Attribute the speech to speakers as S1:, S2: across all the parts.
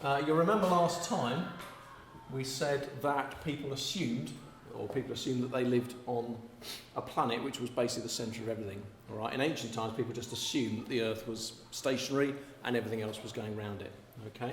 S1: You'll remember last time we said that people assumed that they lived on a planet which was basically the centre of everything. All right? In ancient times, people just assumed that the Earth was stationary and everything else was going around it. Okay?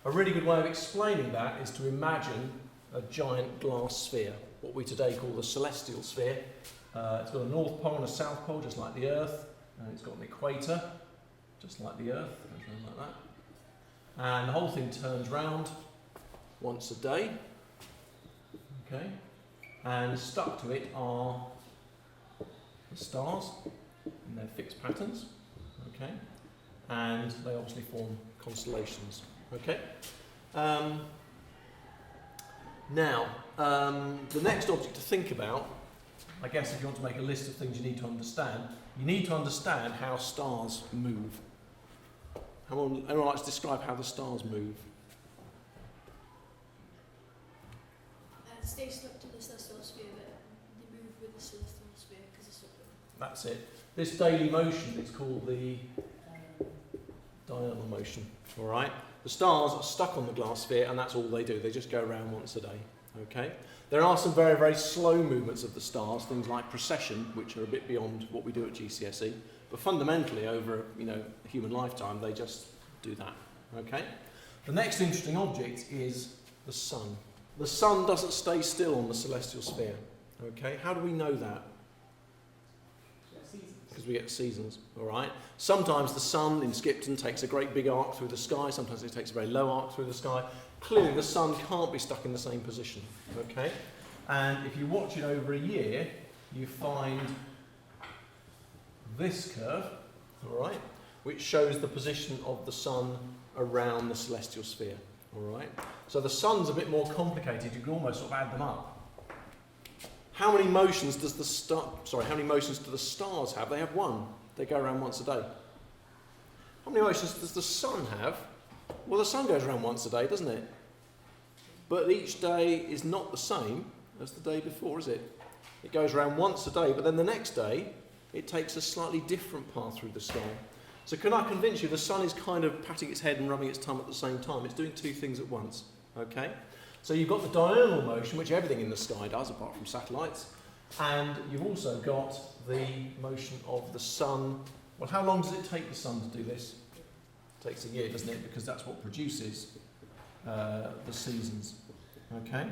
S1: A really good way of explaining that is to imagine a giant glass sphere, what we today call the celestial sphere. It's got a north pole and a south pole, just like the Earth, and it's got an equator, just like the Earth, goes around like that. And the whole thing turns round once a day. Okay? And stuck to it are the stars in their fixed patterns, okay, and they obviously form constellations, okay. Now, the next object to think about, I guess if you want to make a list of things you need to understand how stars move. Anyone like to describe how the stars move?
S2: Stay stuck to the celestial sphere, but they move with the celestial sphere because it's stuck.
S1: That's it. This daily motion is called the diurnal motion. All right. The stars are stuck on the glass sphere, and that's all they do. They just go around once a day. Okay. There are some very, very slow movements of the stars, things like precession, which are a bit beyond what we do at GCSE. But fundamentally, over a human lifetime, they just do that. Okay. The next interesting object is the sun. The sun doesn't stay still on the celestial sphere. Okay, how do we know that? Because we get seasons, all right? Sometimes the sun in Skipton takes a great big arc through the sky, sometimes it takes a very low arc through the sky. Clearly the sun can't be stuck in the same position, okay? And if you watch it over a year, you find this curve, all right, which shows the position of the sun around the celestial sphere. All right. So the sun's a bit more complicated. You can almost sort of add them up. How many motions do the stars have? They have one. They go around once a day. How many motions does the sun have? Well, the sun goes around once a day, doesn't it? But each day is not the same as the day before, is it? It goes around once a day, but then the next day it takes a slightly different path through the sky. So can I convince you the sun is kind of patting its head and rubbing its tongue at the same time? It's doing two things at once, okay? So you've got the diurnal motion, which everything in the sky does, apart from satellites, and you've also got the motion of the sun. Well, how long does it take the sun to do this? It takes a year, doesn't it? Because that's what produces the seasons, okay?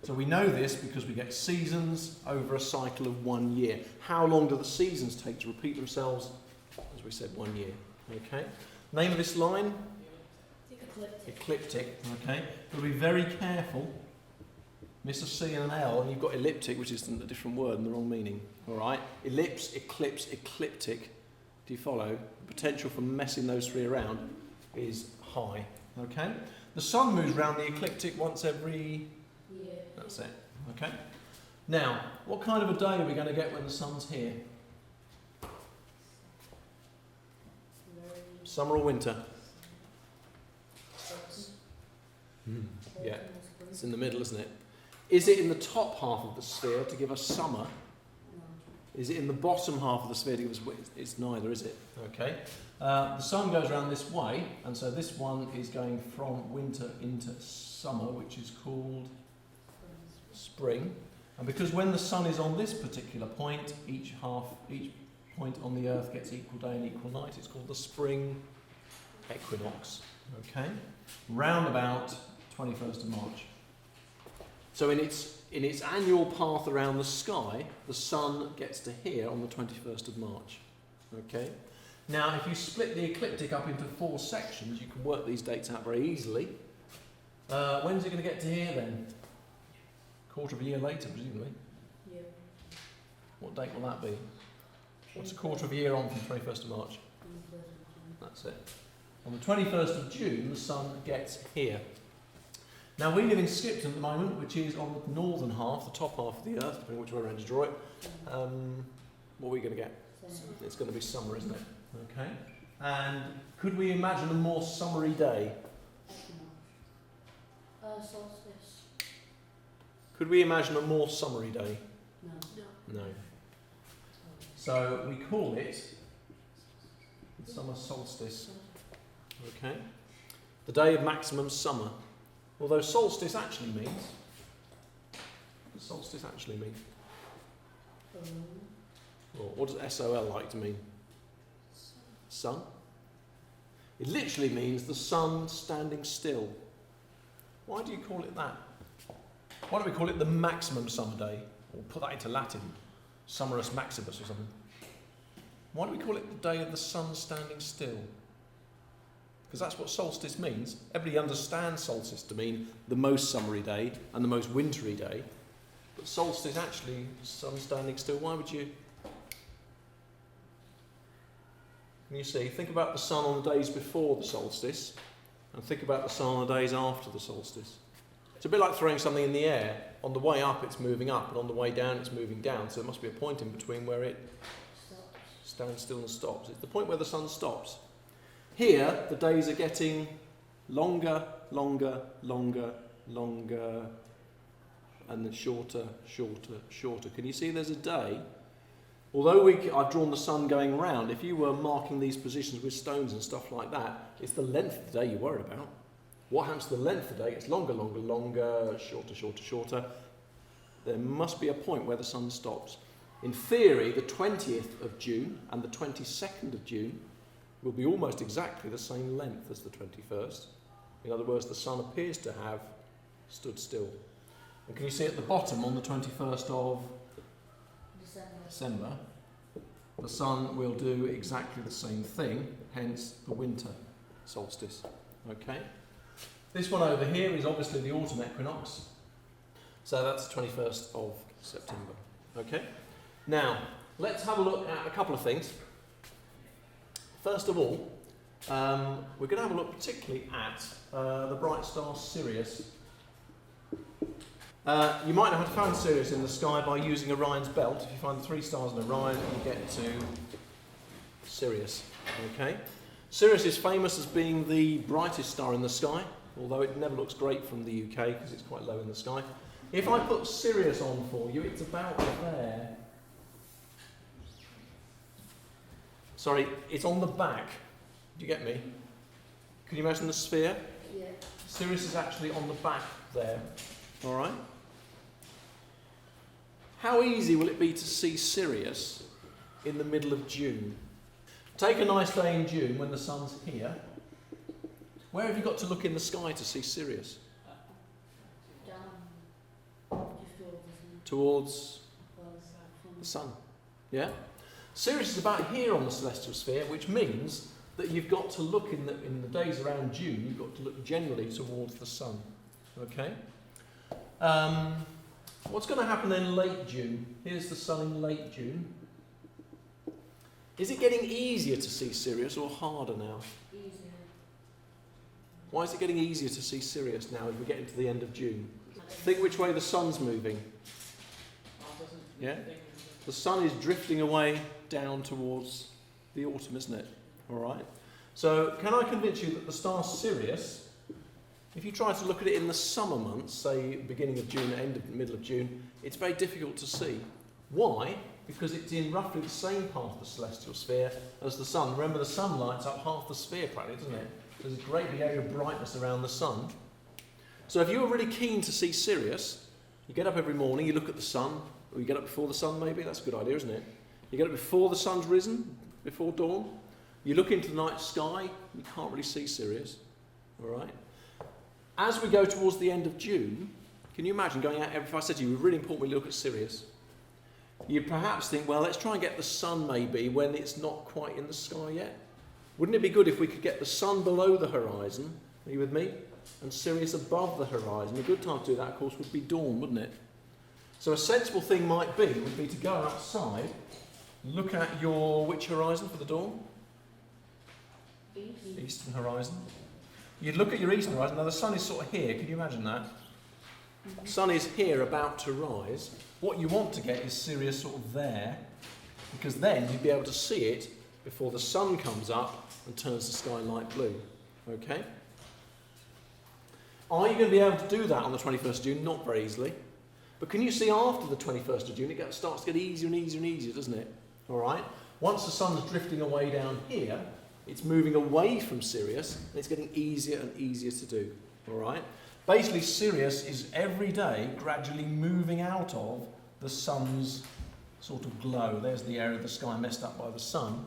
S1: So we know this because we get seasons over a cycle of 1 year. How long do the seasons take to repeat themselves? As we said, 1 year. Okay. Name of this line? Ecliptic. Okay. You've got to be very careful. Miss a C and an L, and you've got elliptic, which is a different word and the wrong meaning. All right. Ellipse, eclipse, ecliptic. Do you follow? The potential for messing those three around is high. Okay. The sun moves around the ecliptic once every.
S2: Yeah.
S1: That's it. Okay. Now, what kind of a day are we going to get when the sun's here? Summer or winter? Yeah, it's in the middle, isn't it? Is it in the top half of the sphere to give us summer? Is it in the bottom half of the sphere to give us winter? It's neither, is it? Okay. The sun goes around this way, and so this one is going from winter into summer, which is called spring. And because when the sun is on this particular point, each point on the Earth gets equal day and equal night. It's called the spring equinox. Okay, round about 21st of March. So in its annual path around the sky, the sun gets to here on the 21st of March. Okay. Now, if you split the ecliptic up into 4 sections, you can work these dates out very easily. When's it going to get to here then? Quarter of a year later, presumably.
S2: Yeah.
S1: What date will that be? What's a quarter of a year on from 21st of March? That's it. On the 21st of June, the sun gets here. Now, we live in Skipton at the moment, which is on the northern half, the top half of the Earth, depending which way around to draw it. What are we going to get? It's going to be summer, isn't it? Okay. And could we imagine a more summery day?
S2: Solstice.
S1: Could we imagine a more summery day?
S2: No.
S1: No. So we call it the summer solstice. Okay. The day of maximum summer. Although solstice actually means. What does solstice actually mean? Or what does SOL like to mean? Sun. It literally means the sun standing still. Why do you call it that? Why don't we call it the maximum summer day? Or put that into Latin. Summerus maximus or something. Why do we call it the day of the sun standing still? Because that's what solstice means. Everybody understands solstice to mean the most summery day and the most wintry day. But solstice actually, sun standing still. Why would you? Can you see? Think about the sun on the days before the solstice and think about the sun on the days after the solstice. It's a bit like throwing something in the air. On the way up it's moving up and on the way down it's moving down. So there must be a point in between where it stands still and stops. It's the point where the sun stops. Here the days are getting longer, longer, longer, longer, and then shorter, shorter, shorter. Can you see there's a day? Although I've drawn the sun going round, if you were marking these positions with stones and stuff like that, it's the length of the day you worry about. What happens to the length of the day? It's longer, longer, longer, shorter, shorter, shorter. There must be a point where the sun stops. In theory, the 20th of June and the 22nd of June will be almost exactly the same length as the 21st. In other words, the sun appears to have stood still. And can you see at the bottom on the 21st of December, the sun will do exactly the same thing, hence the winter solstice. Okay? This one over here is obviously the autumn equinox. So that's the 21st of September. Okay? Now, let's have a look at a couple of things. First of all, we're going to have a look particularly at the bright star Sirius. You might have found Sirius in the sky by using Orion's belt. If you find the 3 stars in Orion, you get to Sirius. Okay? Sirius is famous as being the brightest star in the sky, although it never looks great from the UK because it's quite low in the sky. If I put Sirius on for you, it's about there. Sorry, it's on the back. Do you get me? Can you imagine the sphere?
S2: Yeah.
S1: Sirius is actually on the back there. All right? How easy will it be to see Sirius in the middle of June? Take a nice day in June when the sun's here. Where have you got to look in the sky to see Sirius?
S2: Down.
S1: Towards the sun. Yeah? Sirius is about here on the celestial sphere, which means that you've got to look in the days around June, you've got to look generally towards the sun. Okay? What's going to happen in late June? Here's the sun in late June. Is it getting easier to see Sirius or harder now?
S2: Easier.
S1: Why is it getting easier to see Sirius now as we get into the end of June? Think which way the sun's moving. Yeah? The sun is drifting away down towards the autumn, isn't it? All right. So can I convince you that the star Sirius, if you try to look at it in the summer months, say beginning of June, middle of June, it's very difficult to see. Why? Because it's in roughly the same part of the celestial sphere as the sun. Remember, the sun lights up half the sphere practically, doesn't it? There's a great big area of brightness around the sun. So if you were really keen to see Sirius, you get up every morning, you look at the sun, or you get up before the sun maybe, that's a good idea, isn't it? You get up before the sun's risen, before dawn, you look into the night sky, you can't really see Sirius, all right? As we go towards the end of June, can you imagine going out, if I said to you, it's really important we look at Sirius, you'd perhaps think, well, let's try and get the sun maybe when it's not quite in the sky yet. Wouldn't it be good if we could get the sun below the horizon, are you with me, and Sirius above the horizon? A good time to do that, of course, would be dawn, wouldn't it? So a sensible thing would be to go outside, look at your, which horizon for the dawn? Eastern horizon. You'd look at your eastern horizon. Now the sun is sort of here. Can you imagine that? The sun is here about to rise. What you want to get is Sirius sort of there, because then you'd be able to see it before the sun comes up and turns the sky light blue. Okay? Are you going to be able to do that on the 21st of June? Not very easily. But can you see after the 21st of June, it starts to get easier and easier and easier, doesn't it? All right? Once the sun's drifting away down here, it's moving away from Sirius, and it's getting easier and easier to do. All right? Basically, Sirius is every day gradually moving out of the sun's sort of glow. There's the area of the sky messed up by the sun.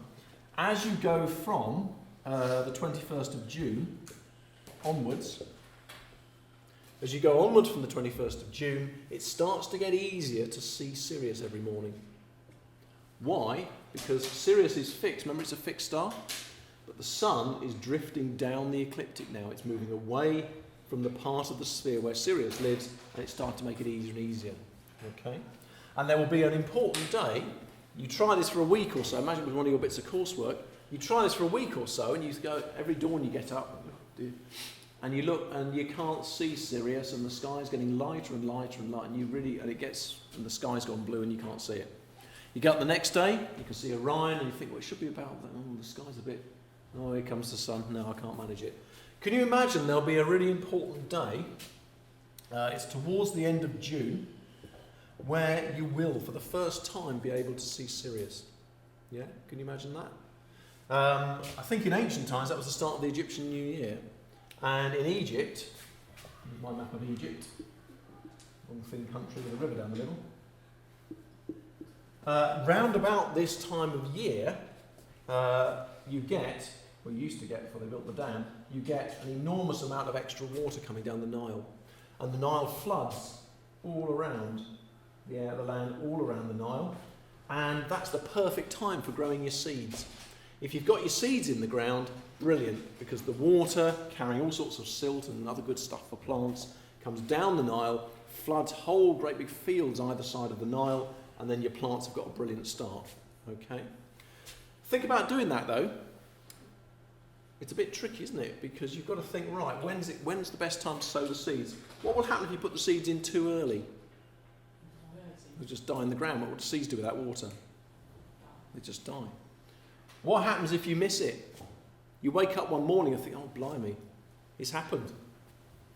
S1: As you go from the 21st of June onwards, as you go onwards from the 21st of June, it starts to get easier to see Sirius every morning. Why? Because Sirius is fixed. Remember, it's a fixed star? But the sun is drifting down the ecliptic now. It's moving away from the part of the sphere where Sirius lives, and it's starting to make it easier and easier. Okay? And there will be an important day. You try this for a week or so. Imagine it was one of your bits of coursework. You try this for a week or so, and you go, every dawn you get up, and you look, and you can't see Sirius, and the sky's getting lighter and lighter and lighter, and the sky's gone blue, and you can't see it. You get up the next day, you can see Orion, and you think, well, it should be about that. Oh, the sky's a bit, oh, here comes the sun. No, I can't manage it. Can you imagine there'll be a really important day, it's towards the end of June, where you will, for the first time, be able to see Sirius. Yeah? Can you imagine that? I think in ancient times, that was the start of the Egyptian New Year. And in Egypt, here's my map of Egypt, long thin country with a river down the middle. Round about this time of year, you used to get, before they built the dam, you get an enormous amount of extra water coming down the Nile. And the Nile floods all around the land, all around the Nile. And that's the perfect time for growing your seeds. If you've got your seeds in the ground, brilliant, because the water, carrying all sorts of silt and other good stuff for plants, comes down the Nile, floods whole great big fields either side of the Nile, and then your plants have got a brilliant start. Okay? Think about doing that though. It's a bit tricky, isn't it? Because you've got to think, right, when's the best time to sow the seeds? What will happen if you put the seeds in too early? They'll just die in the ground. What would the seeds do without water? They just die. What happens if you miss it? You wake up one morning and think, oh, blimey, it's happened.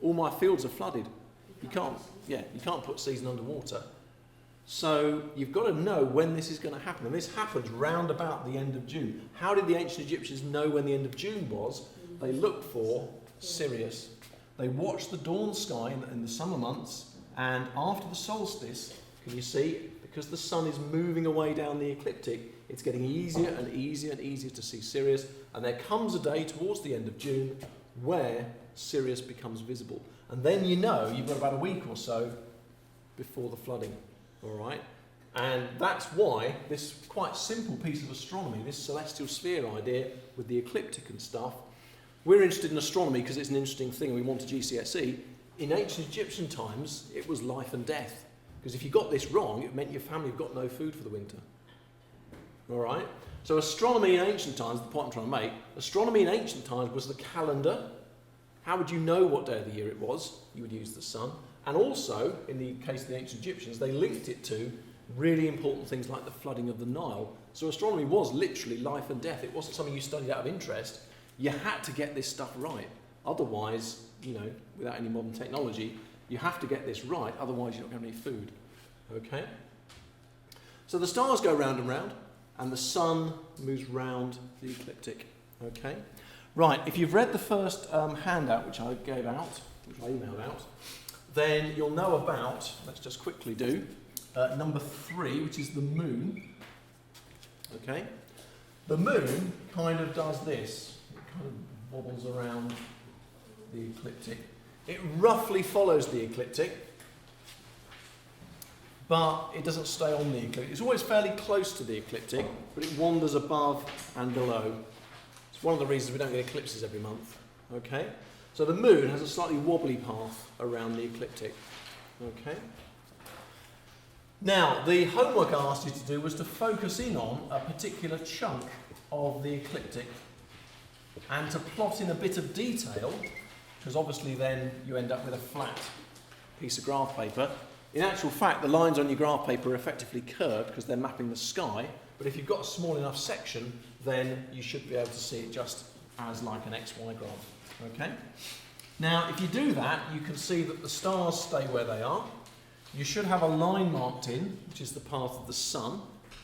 S1: All my fields are flooded. You can't put seeds underwater. So you've got to know when this is going to happen. And this happens round about the end of June. How did the ancient Egyptians know when the end of June was? They looked for Sirius. They watched the dawn sky in the summer months, and after the solstice, can you see, because the sun is moving away down the ecliptic, it's getting easier and easier and easier to see Sirius, and there comes a day towards the end of June where Sirius becomes visible. And then you know you've got about a week or so before the flooding. All right? And that's why this quite simple piece of astronomy, this celestial sphere idea with the ecliptic and stuff, we're interested in astronomy because it's an interesting thing and we want a GCSE. In ancient Egyptian times, it was life and death. Because if you got this wrong, it meant your family have got no food for the winter. All right? So astronomy in ancient times, the point I'm trying to make, astronomy in ancient times was the calendar. How would you know what day of the year it was? You would use the sun. And also, in the case of the ancient Egyptians, they linked it to really important things like the flooding of the Nile. So astronomy was literally life and death. It wasn't something you studied out of interest. You had to get this stuff right. Otherwise, without any modern technology, you have to get this right. Otherwise, you're not going to have any food. Okay? So the stars go round and round, and the sun moves round the ecliptic. Okay? Right, if you've read the first handout, which I gave out, which I emailed out, then you'll know about, let's just quickly do, number 3, which is the moon. Okay? The moon kind of does this. It kind of wobbles around the ecliptic. It roughly follows the ecliptic, but it doesn't stay on the ecliptic. It's always fairly close to the ecliptic, but it wanders above and below. It's one of the reasons we don't get eclipses every month. Okay? So the moon has a slightly wobbly path around the ecliptic. Okay? Now, the homework I asked you to do was to focus in on a particular chunk of the ecliptic and to plot in a bit of detail, because obviously then you end up with a flat piece of graph paper. In actual fact, the lines on your graph paper are effectively curved because they're mapping the sky, but if you've got a small enough section, then you should be able to see it just as like an XY graph. Okay? Now, if you do that, you can see that the stars stay where they are. You should have a line marked in, which is the path of the sun.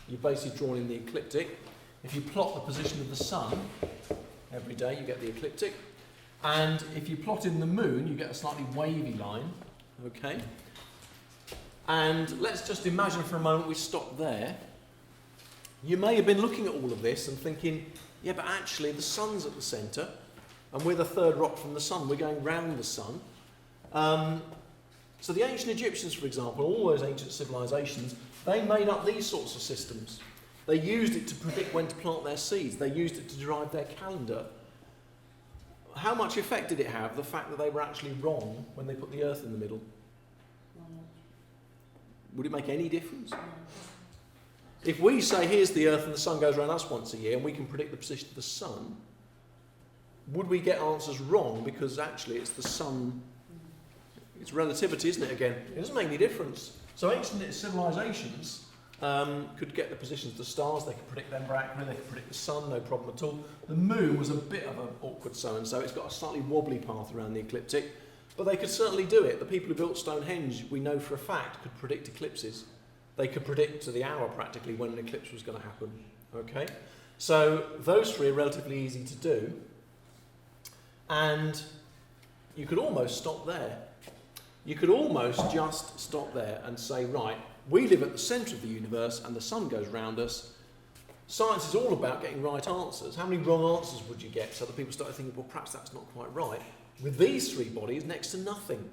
S1: You've basically drawn in the ecliptic. If you plot the position of the sun, every day, you get the ecliptic. And if you plot in the moon, you get a slightly wavy line, okay? And let's just imagine for a moment we stop there. You may have been looking at all of this and thinking, yeah, but actually the sun's at the centre, and we're the third rock from the sun, we're going round the sun. So the ancient Egyptians, for example, all those ancient civilizations, they made up these sorts of systems. They used it to predict when to plant their seeds. They used it to derive their calendar. How much effect did it have, the fact that they were actually wrong when they put the Earth in the middle? Would it make any difference? If we say, here's the Earth and the sun goes around us once a year and we can predict the position of the sun, would we get answers wrong because actually it's the sun? It's relativity, isn't it, again? It doesn't make any difference. So ancient civilizations could get the positions of the stars, they could predict them very accurately, they could predict the sun, no problem at all. The moon was a bit of an awkward so-and-so, it's got a slightly wobbly path around the ecliptic, but they could certainly do it. The people who built Stonehenge, we know for a fact, could predict eclipses. They could predict to the hour practically when an eclipse was going to happen. Okay? So those three are relatively easy to do. And you could almost stop there. You could almost just stop there and say, right, we live at the centre of the universe and the sun goes round us. Science is all about getting right answers. How many wrong answers would you get? So that people started thinking, well, perhaps that's not quite right. With these three bodies, next to nothing.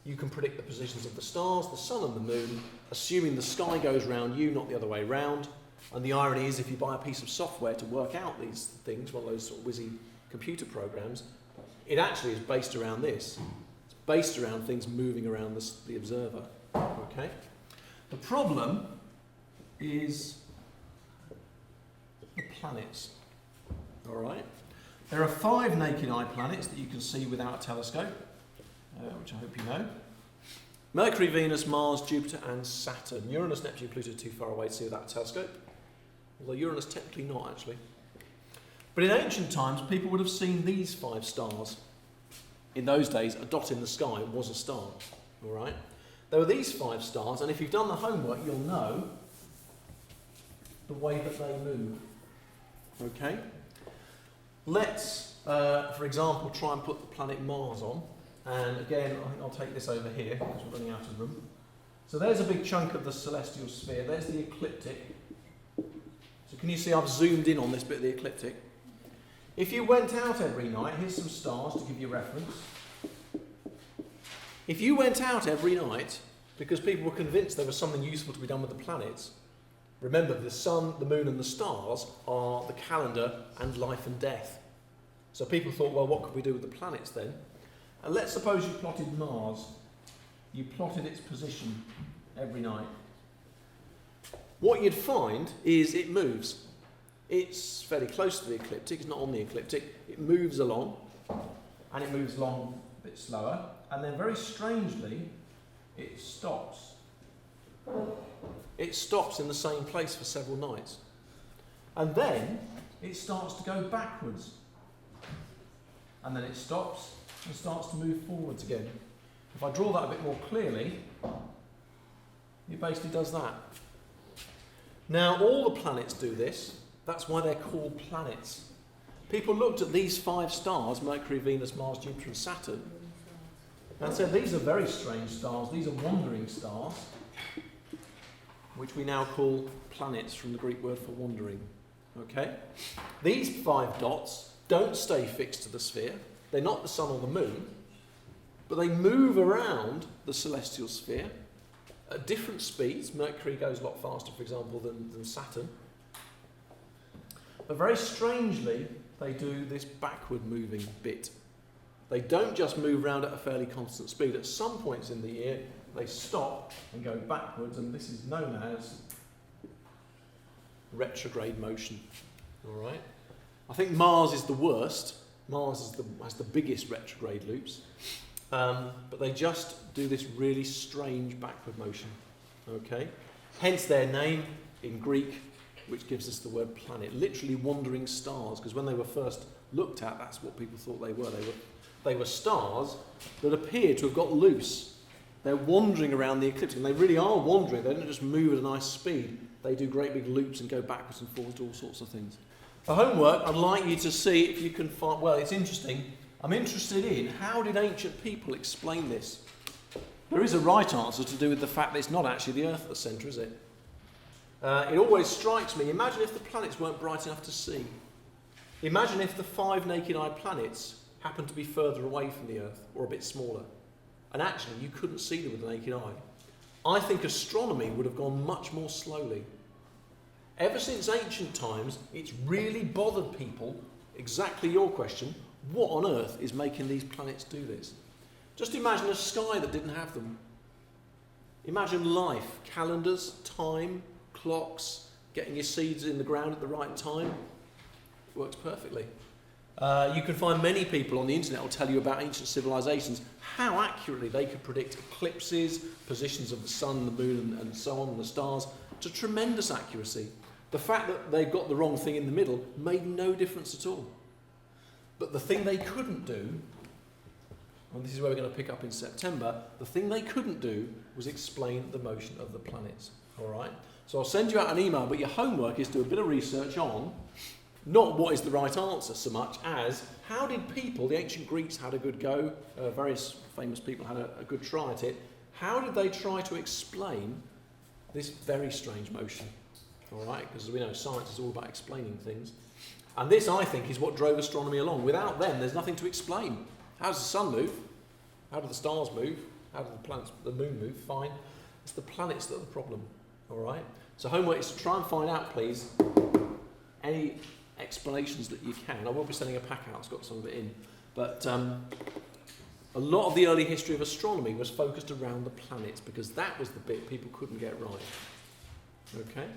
S1: You can predict the positions of the stars, the sun and the moon, assuming the sky goes round you, not the other way round. And the irony is, if you buy a piece of software to work out these things, one of those sort of whizzy computer programs, it actually is based around this. It's based around things moving around the observer. Okay? The problem is the planets. All right? There are 5 naked eye planets that you can see without a telescope, which I hope you know. Mercury, Venus, Mars, Jupiter and Saturn. Uranus, Neptune, Pluto are too far away to see without a telescope. Although Uranus technically not, actually. But in ancient times, people would have seen these 5 stars. In those days, a dot in the sky was a star. All right? There were these 5 stars, and if you've done the homework, you'll know the way that they move. Okay? Let's, for example, try and put the planet Mars on. And again, I think I'll take this over here, because we're running out of room. So there's a big chunk of the celestial sphere. There's the ecliptic. So can you see I've zoomed in on this bit of the ecliptic? If you went out every night, here's some stars to give you reference. If you went out every night, because people were convinced there was something useful to be done with the planets, remember the sun, the moon and the stars are the calendar and life and death. So people thought, well, what could we do with the planets then? And let's suppose you plotted Mars. You plotted its position every night. What you'd find is it moves. It's fairly close to the ecliptic, it's not on the ecliptic. It moves along, and it moves along a bit slower, and then very strangely, it stops. It stops in the same place for several nights. And then it starts to go backwards. And then it stops and starts to move forwards again. If I draw that a bit more clearly, it basically does that. Now, all the planets do this. That's why they're called planets. People looked at these 5 stars, Mercury, Venus, Mars, Jupiter and Saturn, and said these are very strange stars. These are wandering stars, which we now call planets from the Greek word for wandering. Okay? These 5 dots don't stay fixed to the sphere. They're not the sun or the moon, but they move around the celestial sphere at different speeds. Mercury goes a lot faster, for example, than Saturn. But very strangely, they do this backward moving bit. They don't just move around at a fairly constant speed. At some points in the year, they stop and go backwards, and this is known as retrograde motion. All right? I think Mars is the worst. Mars has the biggest retrograde loops. But they just do this really strange backward motion. Okay? Hence their name in Greek, which gives us the word planet. Literally wandering stars, because when they were first looked at, that's what people thought they were. They were stars that appeared to have got loose. They're wandering around the ecliptic, and they really are wandering. They don't just move at a nice speed. They do great big loops and go backwards and forwards to all sorts of things. For homework, I'd like you to see if you can find, well, it's interesting. I'm interested in how did ancient people explain this? There is a right answer to do with the fact that it's not actually the Earth at the centre, is it? It always strikes me, imagine if the planets weren't bright enough to see. Imagine if the 5 naked-eyed planets happened to be further away from the Earth or a bit smaller. And actually, you couldn't see them with the naked eye. I think astronomy would have gone much more slowly. Ever since ancient times, it's really bothered people, exactly your question, what on earth is making these planets do this? Just imagine a sky that didn't have them. Imagine life, calendars, time, clocks, getting your seeds in the ground at the right time. It works perfectly. You can find many people on the internet who will tell you about ancient civilizations, how accurately they could predict eclipses, positions of the sun, the moon, and so on, and the stars, to tremendous accuracy. The fact that they got the wrong thing in the middle made no difference at all. But the thing they couldn't do, and this is where we're going to pick up in September, the thing they couldn't do was explain the motion of the planets. All right? So I'll send you out an email, but your homework is to do a bit of research on not what is the right answer so much as how did people, the ancient Greeks had a good go, various famous people had a good try at it, how did they try to explain this very strange motion? All right, because as we know, science is all about explaining things. And this, I think, is what drove astronomy along. Without them, there's nothing to explain. How does the sun move? How do the stars move? How do the planets, the moon move? Fine. It's the planets that are the problem. All right? So homework is to try and find out, please, any explanations that you can. I will be sending a pack out. It's got some of it in. But a lot of the early history of astronomy was focused around the planets because that was the bit people couldn't get right. Okay?